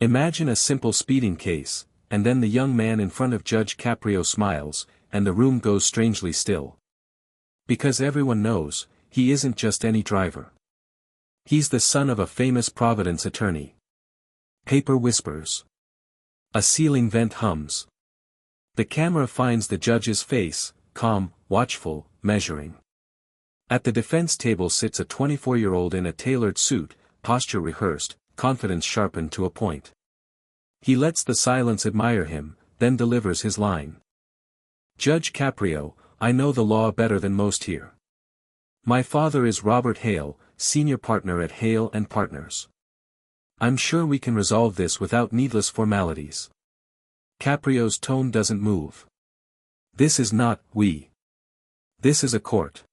Imagine a simple speeding case, and then the young man in front of Judge Caprio smiles, and the room goes strangely still. Because everyone knows, he isn't just any driver. He's the son of a famous Providence attorney. Paper whispers. A ceiling vent hums. The camera finds the judge's face, calm, watchful, measuring. At the defense table sits a 24-year-old in a tailored suit, posture rehearsed, confidence sharpened to a point. He lets the silence admire him, then delivers his line. Judge Caprio, I know the law better than most here. My father is Robert Hale, senior partner at Hale & Partners. I'm sure we can resolve this without needless formalities. Caprio's tone doesn't move. This is not we. This is a court.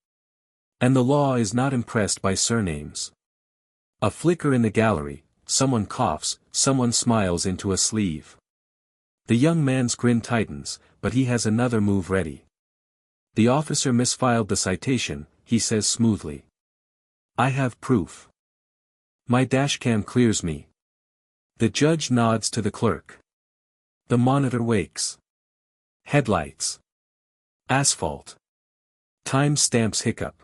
And the law is not impressed by surnames. A flicker in the gallery, someone coughs, someone smiles into a sleeve. The young man's grin tightens, but he has another move ready. The officer misfiled the citation, he says smoothly. I have proof. My dashcam clears me. The judge nods to the clerk. The monitor wakes. Headlights. Asphalt. Time stamps hiccup.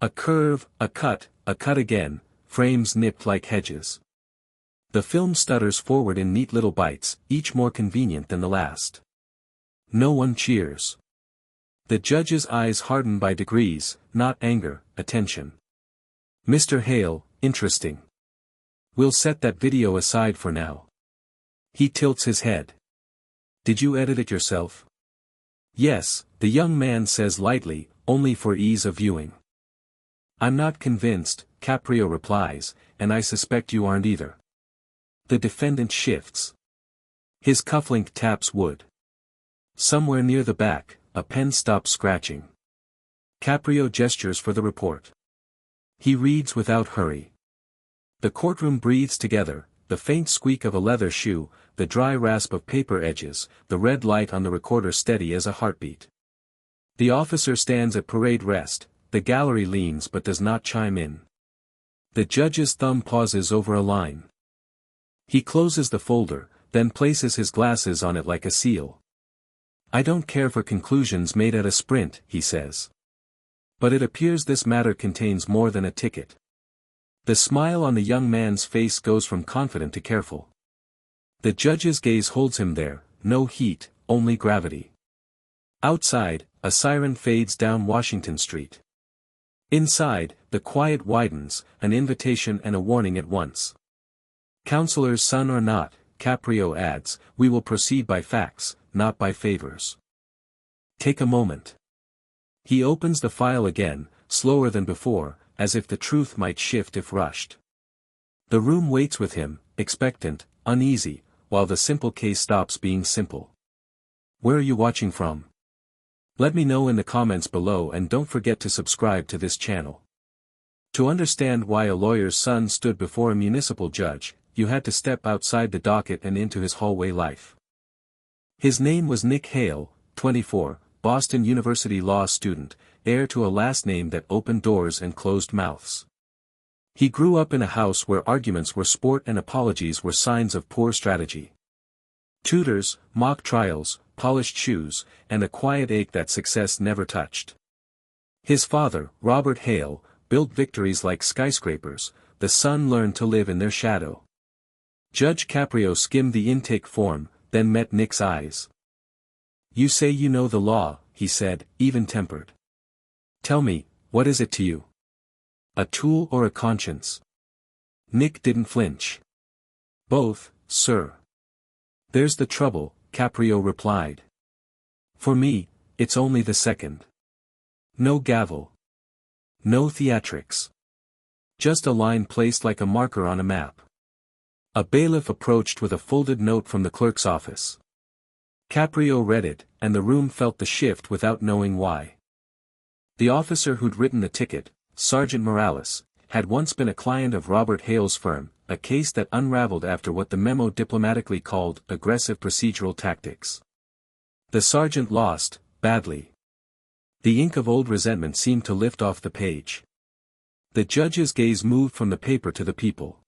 A curve, a cut again, frames nipped like hedges. The film stutters forward in neat little bites, each more convenient than the last. No one cheers. The judge's eyes harden by degrees, not anger, attention. Mr. Hale, interesting. We'll set that video aside for now. He tilts his head. Did you edit it yourself? Yes, the young man says lightly, only for ease of viewing. I'm not convinced, Caprio replies, and I suspect you aren't either. The defendant shifts. His cufflink taps wood. Somewhere near the back, a pen stops scratching. Caprio gestures for the report. He reads without hurry. The courtroom breathes together, the faint squeak of a leather shoe, the dry rasp of paper edges, the red light on the recorder steady as a heartbeat. The officer stands at parade rest, the gallery leans but does not chime in. The judge's thumb pauses over a line. He closes the folder, then places his glasses on it like a seal. I don't care for conclusions made at a sprint, he says. But it appears this matter contains more than a ticket. The smile on the young man's face goes from confident to careful. The judge's gaze holds him there, no heat, only gravity. Outside, a siren fades down Washington Street. Inside, the quiet widens, an invitation and a warning at once. Counselor's son or not, Caprio adds, we will proceed by facts, not by favors. Take a moment. He opens the file again, slower than before, as if the truth might shift if rushed. The room waits with him, expectant, uneasy, while the simple case stops being simple. Where are you watching from? Let me know in the comments below and don't forget to subscribe to this channel. To understand why a lawyer's son stood before a municipal judge, you had to step outside the docket and into his hallway life. His name was Nick Hale, 24, Boston University law student, heir to a last name that opened doors and closed mouths. He grew up in a house where arguments were sport and apologies were signs of poor strategy. Tutors, mock trials, polished shoes, and a quiet ache that success never touched. His father, Robert Hale, built victories like skyscrapers, the son learned to live in their shadow. Judge Caprio skimmed the intake form, then met Nick's eyes. You say you know the law, he said, even-tempered. Tell me, what is it to you? A tool or a conscience? Nick didn't flinch. Both, sir. There's the trouble, Caprio replied. For me, it's only the second. No gavel. No theatrics. Just a line placed like a marker on a map. A bailiff approached with a folded note from the clerk's office. Caprio read it, and the room felt the shift without knowing why. The officer who'd written the ticket, Sergeant Morales, had once been a client of Robert Hale's firm, a case that unraveled after what the memo diplomatically called aggressive procedural tactics. The sergeant lost, badly. The ink of old resentment seemed to lift off the page. The judge's gaze moved from the paper to the people.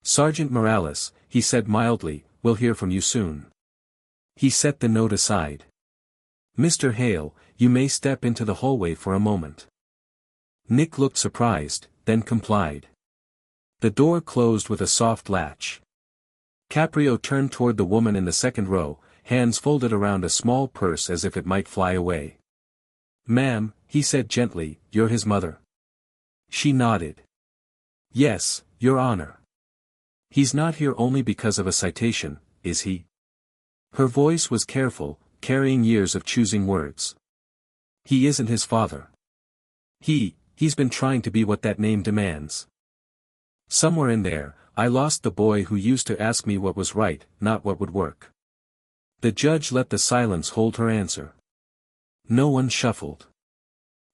Sergeant Morales, he said mildly, we'll hear from you soon. He set the note aside. Mr. Hale, you may step into the hallway for a moment. Nick looked surprised, then complied. The door closed with a soft latch. Caprio turned toward the woman in the second row, hands folded around a small purse as if it might fly away. Ma'am, he said gently, you're his mother. She nodded. Yes, Your Honor. He's not here only because of a citation, is he? Her voice was careful, carrying years of choosing words. He isn't his father. He's been trying to be what that name demands. Somewhere in there, I lost the boy who used to ask me what was right, not what would work. The judge let the silence hold her answer. No one shuffled.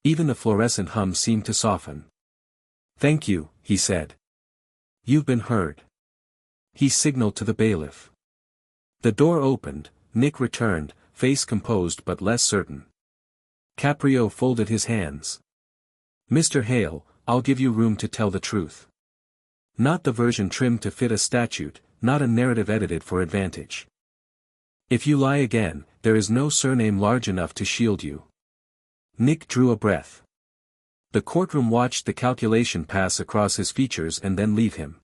Even the fluorescent hum seemed to soften. Thank you, he said. You've been heard. He signaled to the bailiff. The door opened, Nick returned, face composed but less certain. Caprio folded his hands. Mr. Hale, I'll give you room to tell the truth. Not the version trimmed to fit a statute, not a narrative edited for advantage. If you lie again, there is no surname large enough to shield you. Nick drew a breath. The courtroom watched the calculation pass across his features and then leave him.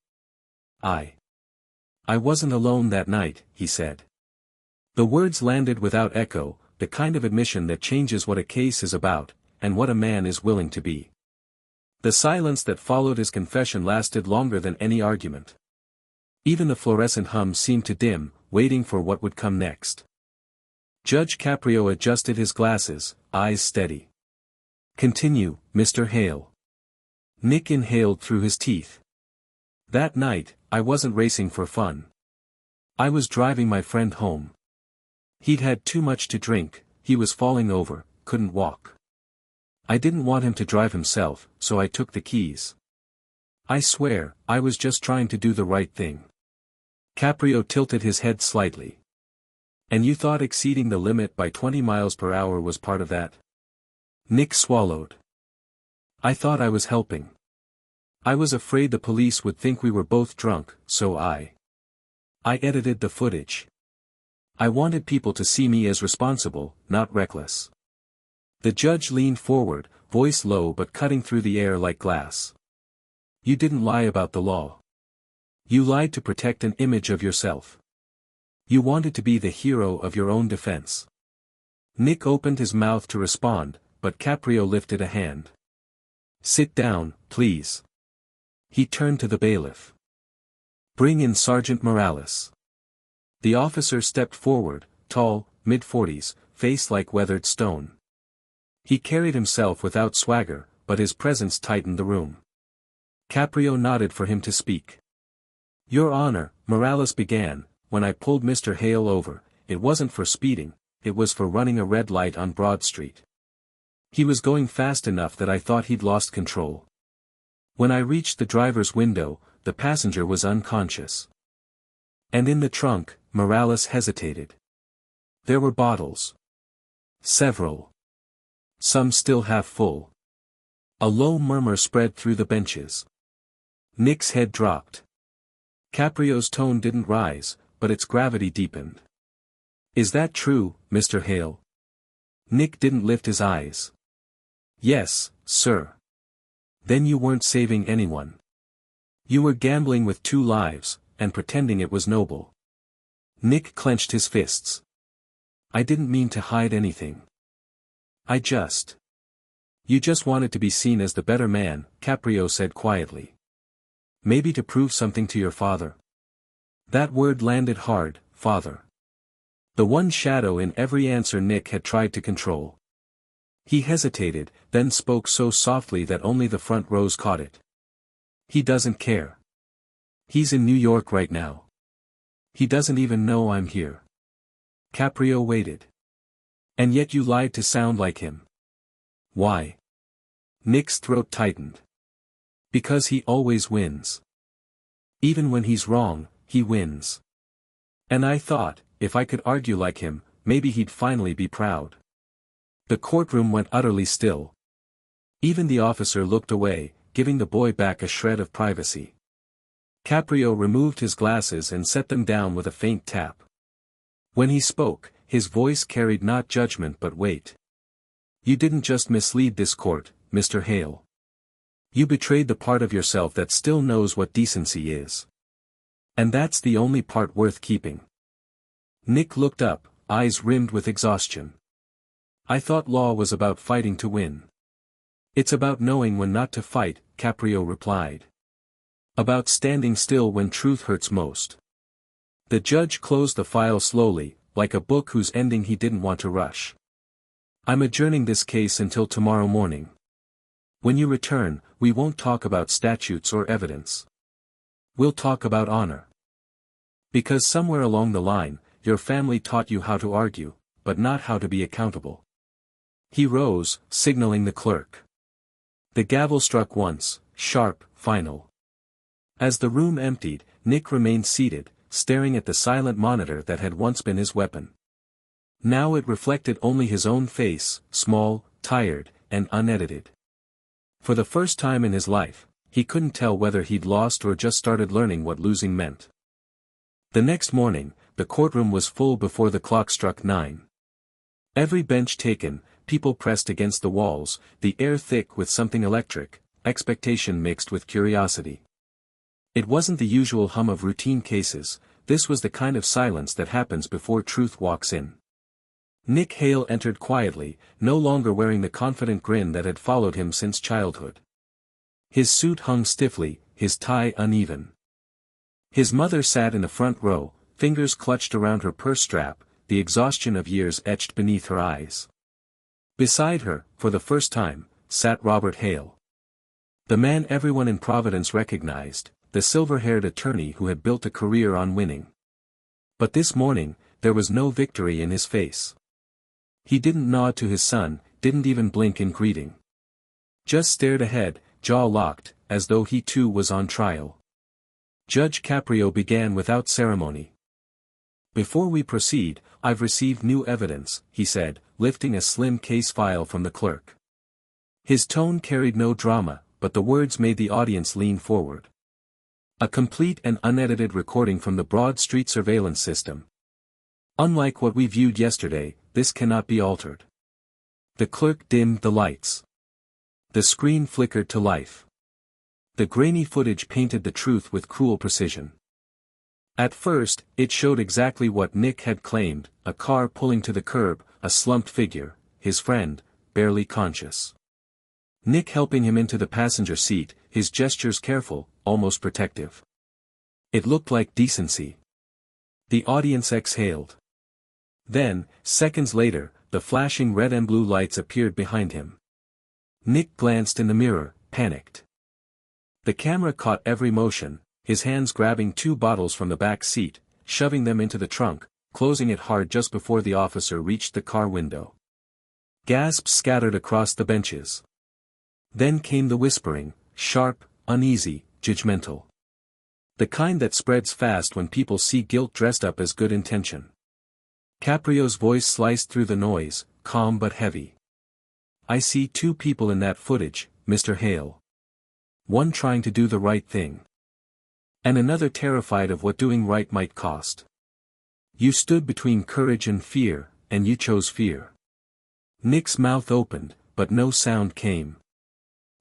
I wasn't alone that night, he said. The words landed without echo, the kind of admission that changes what a case is about, and what a man is willing to be. The silence that followed his confession lasted longer than any argument. Even the fluorescent hum seemed to dim, waiting for what would come next. Judge Caprio adjusted his glasses, eyes steady. Continue, Mr. Hale. Nick inhaled through his teeth. That night, I wasn't racing for fun. I was driving my friend home. He'd had too much to drink, he was falling over, couldn't walk. I didn't want him to drive himself, so I took the keys. I swear, I was just trying to do the right thing. Caprio tilted his head slightly. And you thought exceeding the limit by 20 miles per hour was part of that? Nick swallowed. I thought I was helping. I was afraid the police would think we were both drunk, so I edited the footage. I wanted people to see me as responsible, not reckless. The judge leaned forward, voice low but cutting through the air like glass. You didn't lie about the law. You lied to protect an image of yourself. You wanted to be the hero of your own defense. Nick opened his mouth to respond, but Caprio lifted a hand. Sit down, please. He turned to the bailiff. Bring in Sergeant Morales. The officer stepped forward, tall, mid-40s, face like weathered stone. He carried himself without swagger, but his presence tightened the room. Caprio nodded for him to speak. Your Honor, Morales began, when I pulled Mr. Hale over, it wasn't for speeding, it was for running a red light on Broad Street. He was going fast enough that I thought he'd lost control. When I reached the driver's window, the passenger was unconscious. And in the trunk, Morales hesitated. There were bottles. Several. Some still half full. A low murmur spread through the benches. Nick's head dropped. Caprio's tone didn't rise, but its gravity deepened. Is that true, Mr. Hale? Nick didn't lift his eyes. Yes, sir. Then you weren't saving anyone. You were gambling with 2 lives, and pretending it was noble. Nick clenched his fists. I didn't mean to hide anything. You just wanted to be seen as the better man, Caprio said quietly. Maybe to prove something to your father. That word landed hard, father. The one shadow in every answer Nick had tried to control. He hesitated, then spoke so softly that only the front rows caught it. He doesn't care. He's in New York right now. He doesn't even know I'm here. Caprio waited. And yet you lied to sound like him. Why? Nick's throat tightened. Because he always wins. Even when he's wrong, he wins. And I thought, if I could argue like him, maybe he'd finally be proud. The courtroom went utterly still. Even the officer looked away, giving the boy back a shred of privacy. Caprio removed his glasses and set them down with a faint tap. When he spoke, his voice carried not judgment but weight. You didn't just mislead this court, Mr. Hale. You betrayed the part of yourself that still knows what decency is. And that's the only part worth keeping. Nick looked up, eyes rimmed with exhaustion. I thought law was about fighting to win. It's about knowing when not to fight, Caprio replied. About standing still when truth hurts most. The judge closed the file slowly, like a book whose ending he didn't want to rush. I'm adjourning this case until tomorrow morning. When you return, we won't talk about statutes or evidence. We'll talk about honor. Because somewhere along the line, your family taught you how to argue, but not how to be accountable. He rose, signaling the clerk. The gavel struck once, sharp, final. As the room emptied, Nick remained seated, staring at the silent monitor that had once been his weapon. Now it reflected only his own face, small, tired, and unedited. For the first time in his life, he couldn't tell whether he'd lost or just started learning what losing meant. The next morning, the courtroom was full before the clock struck 9. Every bench taken, people pressed against the walls, the air thick with something electric, expectation mixed with curiosity. It wasn't the usual hum of routine cases, this was the kind of silence that happens before truth walks in. Nick Hale entered quietly, no longer wearing the confident grin that had followed him since childhood. His suit hung stiffly, his tie uneven. His mother sat in the front row, fingers clutched around her purse strap, the exhaustion of years etched beneath her eyes. Beside her, for the first time, sat Robert Hale. The man everyone in Providence recognized, the silver-haired attorney who had built a career on winning. But this morning, there was no victory in his face. He didn't nod to his son, didn't even blink in greeting. Just stared ahead, jaw locked, as though he too was on trial. Judge Caprio began without ceremony. Before we proceed, I've received new evidence, he said, lifting a slim case file from the clerk. His tone carried no drama, but the words made the audience lean forward. A complete and unedited recording from the Broad Street surveillance system. Unlike what we viewed yesterday, this cannot be altered. The clerk dimmed the lights. The screen flickered to life. The grainy footage painted the truth with cruel precision. At first, it showed exactly what Nick had claimed, a car pulling to the curb, a slumped figure, his friend, barely conscious. Nick helping him into the passenger seat, his gestures careful, almost protective. It looked like decency. The audience exhaled. Then, seconds later, the flashing red and blue lights appeared behind him. Nick glanced in the mirror, panicked. The camera caught every motion, his hands grabbing 2 bottles from the back seat, shoving them into the trunk, closing it hard just before the officer reached the car window. Gasps scattered across the benches. Then came the whispering, sharp, uneasy, judgmental. The kind that spreads fast when people see guilt dressed up as good intention. Caprio's voice sliced through the noise, calm but heavy. I see 2 people in that footage, Mr. Hale. One trying to do the right thing. And another terrified of what doing right might cost. You stood between courage and fear, and you chose fear. Nick's mouth opened, but no sound came.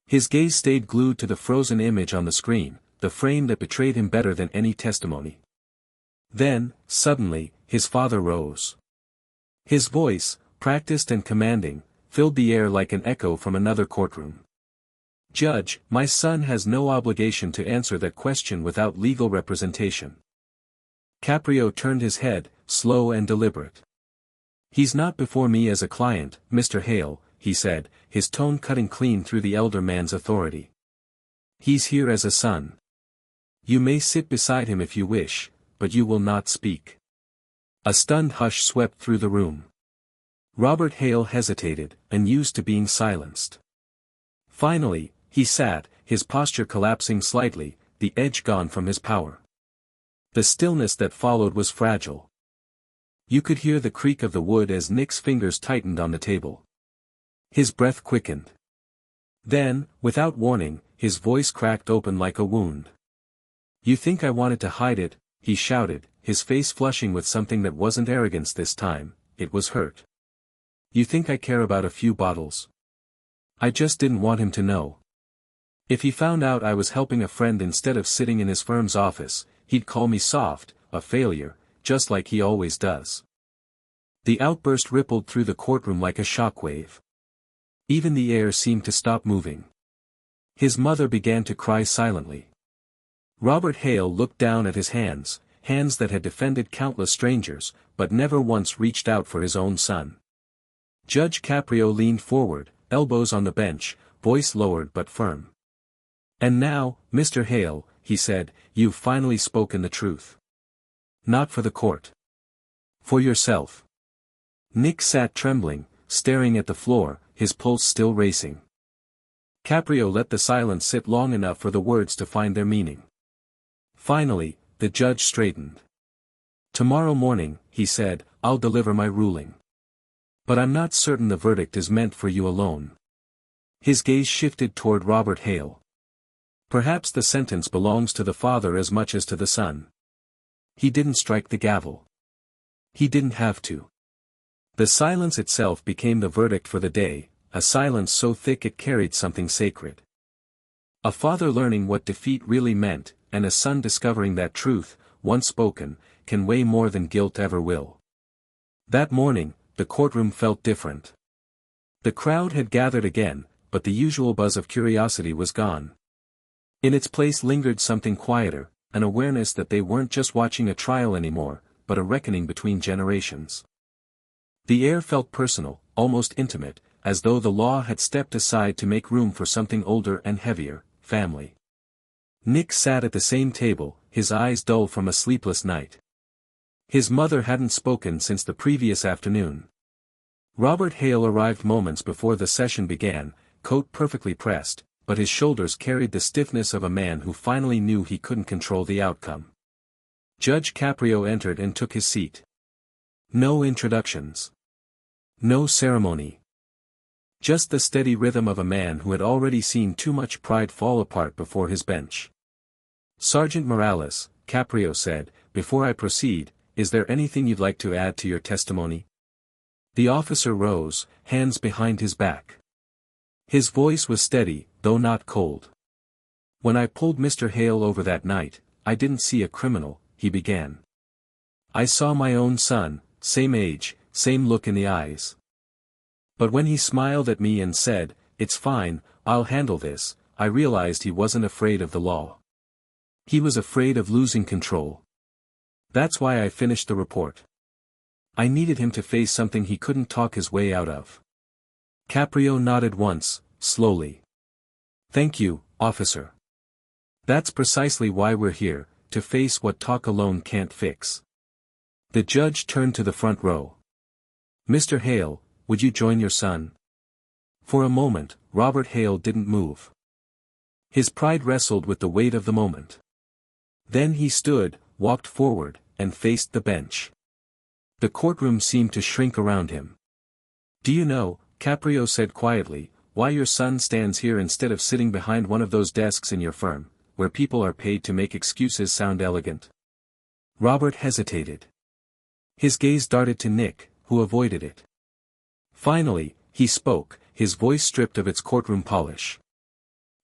His gaze stayed glued to the frozen image on the screen, the frame that betrayed him better than any testimony. Then, suddenly, his father rose. His voice, practiced and commanding, filled the air like an echo from another courtroom. Judge, my son has no obligation to answer that question without legal representation. Caprio turned his head, slow and deliberate. He's not before me as a client, Mr. Hale, he said, his tone cutting clean through the elder man's authority. He's here as a son. You may sit beside him if you wish, but you will not speak. A stunned hush swept through the room. Robert Hale hesitated, unused to being silenced. Finally, he sat, his posture collapsing slightly, the edge gone from his power. The stillness that followed was fragile. You could hear the creak of the wood as Nick's fingers tightened on the table. His breath quickened. Then, without warning, his voice cracked open like a wound. You think I wanted to hide it? He shouted, his face flushing with something that wasn't arrogance this time, it was hurt. You think I care about a few bottles? I just didn't want him to know. If he found out I was helping a friend instead of sitting in his firm's office, he'd call me soft, a failure, just like he always does. The outburst rippled through the courtroom like a shockwave. Even the air seemed to stop moving. His mother began to cry silently. Robert Hale looked down at his hands, hands that had defended countless strangers, but never once reached out for his own son. Judge Caprio leaned forward, elbows on the bench, voice lowered but firm. And now, Mr. Hale, he said, you've finally spoken the truth. Not for the court. For yourself. Nick sat trembling, staring at the floor, his pulse still racing. Caprio let the silence sit long enough for the words to find their meaning. Finally, the judge straightened. Tomorrow morning, he said, I'll deliver my ruling. But I'm not certain the verdict is meant for you alone. His gaze shifted toward Robert Hale. Perhaps the sentence belongs to the father as much as to the son. He didn't strike the gavel. He didn't have to. The silence itself became the verdict for the day, a silence so thick it carried something sacred. A father learning what defeat really meant, and a son discovering that truth, once spoken, can weigh more than guilt ever will. That morning, the courtroom felt different. The crowd had gathered again, but the usual buzz of curiosity was gone. In its place lingered something quieter, an awareness that they weren't just watching a trial anymore, but a reckoning between generations. The air felt personal, almost intimate, as though the law had stepped aside to make room for something older and heavier, family. Nick sat at the same table, his eyes dull from a sleepless night. His mother hadn't spoken since the previous afternoon. Robert Hale arrived moments before the session began, coat perfectly pressed, but his shoulders carried the stiffness of a man who finally knew he couldn't control the outcome. Judge Caprio entered and took his seat. No introductions. No ceremony. Just the steady rhythm of a man who had already seen too much pride fall apart before his bench. Sergeant Morales, Caprio said, before I proceed, is there anything you'd like to add to your testimony? The officer rose, hands behind his back. His voice was steady, though not cold. When I pulled Mr. Hale over that night, I didn't see a criminal, he began. I saw my own son, same age, same look in the eyes. But when he smiled at me and said, "It's fine, I'll handle this," I realized he wasn't afraid of the law. He was afraid of losing control. That's why I finished the report. I needed him to face something he couldn't talk his way out of. Caprio nodded once, slowly. Thank you, officer. That's precisely why we're here, to face what talk alone can't fix. The judge turned to the front row. Mr. Hale, would you join your son? For a moment, Robert Hale didn't move. His pride wrestled with the weight of the moment. Then he stood, walked forward, and faced the bench. The courtroom seemed to shrink around him. Do you know, Caprio said quietly, why your son stands here instead of sitting behind one of those desks in your firm, where people are paid to make excuses sound elegant? Robert hesitated. His gaze darted to Nick, who avoided it. Finally, he spoke, his voice stripped of its courtroom polish.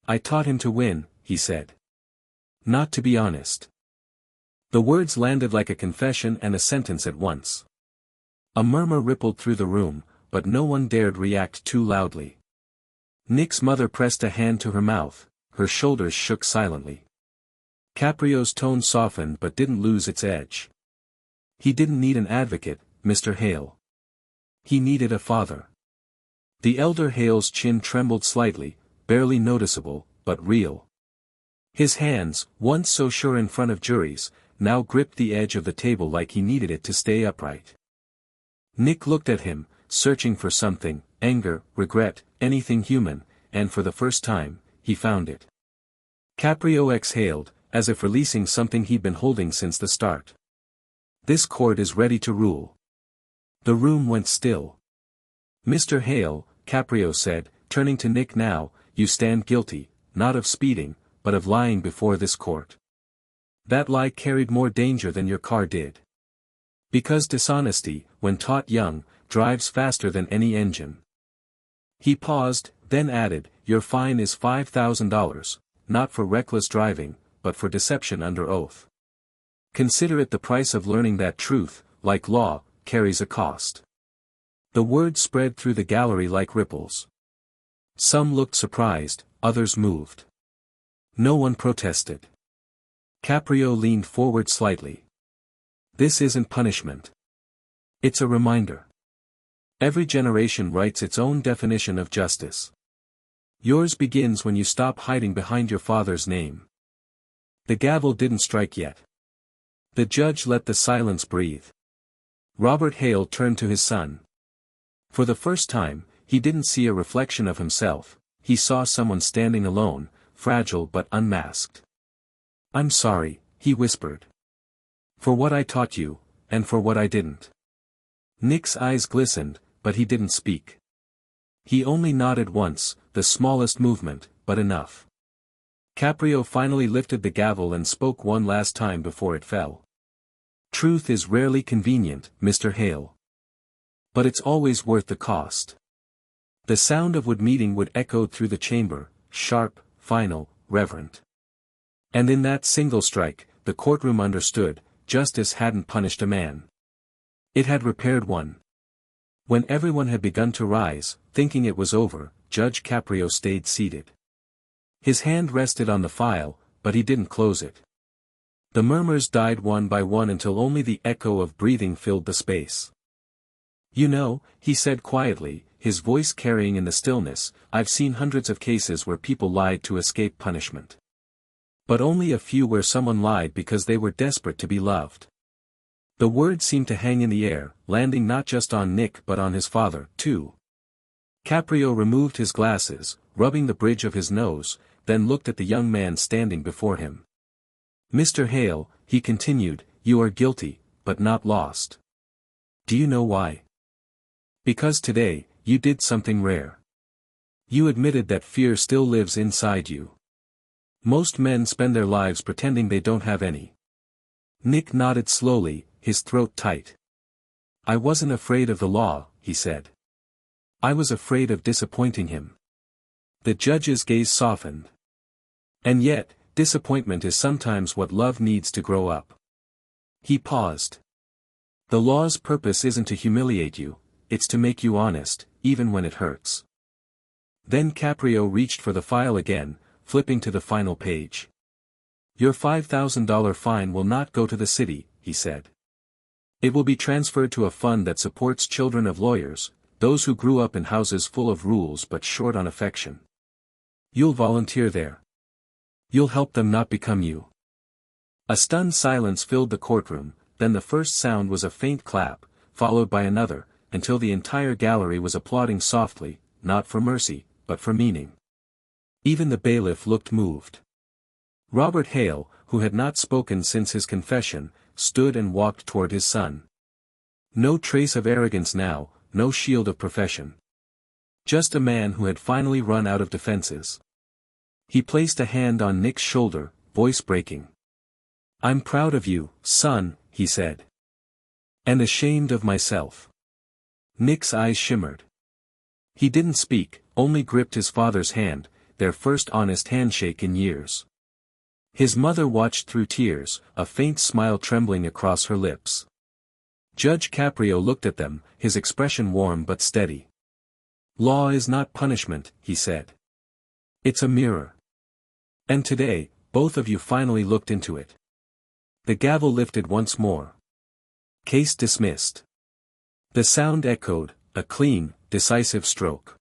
I taught him to win, he said. Not to be honest. The words landed like a confession and a sentence at once. A murmur rippled through the room, but no one dared react too loudly. Nick's mother pressed a hand to her mouth, her shoulders shook silently. Caprio's tone softened but didn't lose its edge. He didn't need an advocate, Mr. Hale. He needed a father. The elder Hale's chin trembled slightly, barely noticeable, but real. His hands, once so sure in front of juries, now gripped the edge of the table like he needed it to stay upright. Nick looked at him, searching for something, anger, regret, anything human, and for the first time, he found it. Caprio exhaled, as if releasing something he'd been holding since the start. This court is ready to rule. The room went still. Mr. Hale, Caprio said, turning to Nick now, you stand guilty, not of speeding, but of lying before this court. That lie carried more danger than your car did. Because dishonesty, when taught young, drives faster than any engine. He paused, then added, your fine is $5,000, not for reckless driving, but for deception under oath. Consider it the price of learning that truth, like law, carries a cost. The word spread through the gallery like ripples. Some looked surprised, others moved. No one protested. Caprio leaned forward slightly. This isn't punishment. It's a reminder. Every generation writes its own definition of justice. Yours begins when you stop hiding behind your father's name. The gavel didn't strike yet. The judge let the silence breathe. Robert Hale turned to his son. For the first time, he didn't see a reflection of himself, he saw someone standing alone, fragile but unmasked. I'm sorry, he whispered. For what I taught you, and for what I didn't. Nick's eyes glistened, but he didn't speak. He only nodded once, the smallest movement, but enough. Caprio finally lifted the gavel and spoke one last time before it fell. Truth is rarely convenient, Mr. Hale. But it's always worth the cost. The sound of wood meeting would echo through the chamber, sharp, final, reverent. And in that single strike, the courtroom understood, justice hadn't punished a man. It had repaired one. When everyone had begun to rise, thinking it was over, Judge Caprio stayed seated. His hand rested on the file, but he didn't close it. The murmurs died one by one until only the echo of breathing filled the space. You know, he said quietly, his voice carrying in the stillness, I've seen hundreds of cases where people lied to escape punishment. But only a few where someone lied because they were desperate to be loved. The words seemed to hang in the air, landing not just on Nick but on his father, too. Caprio removed his glasses, rubbing the bridge of his nose, then looked at the young man standing before him. Mr. Hale, he continued, you are guilty, but not lost. Do you know why? Because today, you did something rare. You admitted that fear still lives inside you. Most men spend their lives pretending they don't have any. Nick nodded slowly, his throat tight. I wasn't afraid of the law, he said. I was afraid of disappointing him. The judge's gaze softened. And yet, disappointment is sometimes what love needs to grow up. He paused. The law's purpose isn't to humiliate you, it's to make you honest, even when it hurts. Then Caprio reached for the file again, flipping to the final page. Your $5,000 fine will not go to the city, he said. It will be transferred to a fund that supports children of lawyers, those who grew up in houses full of rules but short on affection. You'll volunteer there. You'll help them not become you. A stunned silence filled the courtroom, then the first sound was a faint clap, followed by another, until the entire gallery was applauding softly, not for mercy, but for meaning. Even the bailiff looked moved. Robert Hale, who had not spoken since his confession, stood and walked toward his son. No trace of arrogance now, no shield of profession. Just a man who had finally run out of defenses. He placed a hand on Nick's shoulder, voice breaking. I'm proud of you, son, he said. And ashamed of myself. Nick's eyes shimmered. He didn't speak, only gripped his father's hand, their first honest handshake in years. His mother watched through tears, a faint smile trembling across her lips. Judge Caprio looked at them, his expression warm but steady. Law is not punishment, he said. It's a mirror. And today, both of you finally looked into it. The gavel lifted once more. Case dismissed. The sound echoed, a clean, decisive stroke.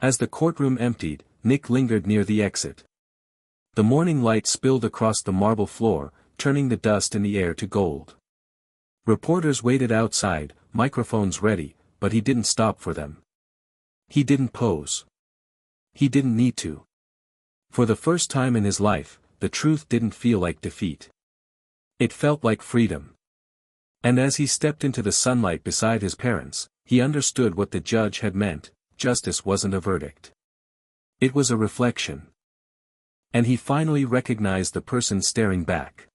As the courtroom emptied, Nick lingered near the exit. The morning light spilled across the marble floor, turning the dust in the air to gold. Reporters waited outside, microphones ready, but he didn't stop for them. He didn't pose. He didn't need to. For the first time in his life, the truth didn't feel like defeat. It felt like freedom. And as he stepped into the sunlight beside his parents, he understood what the judge had meant. Justice wasn't a verdict. It was a reflection. And he finally recognized the person staring back.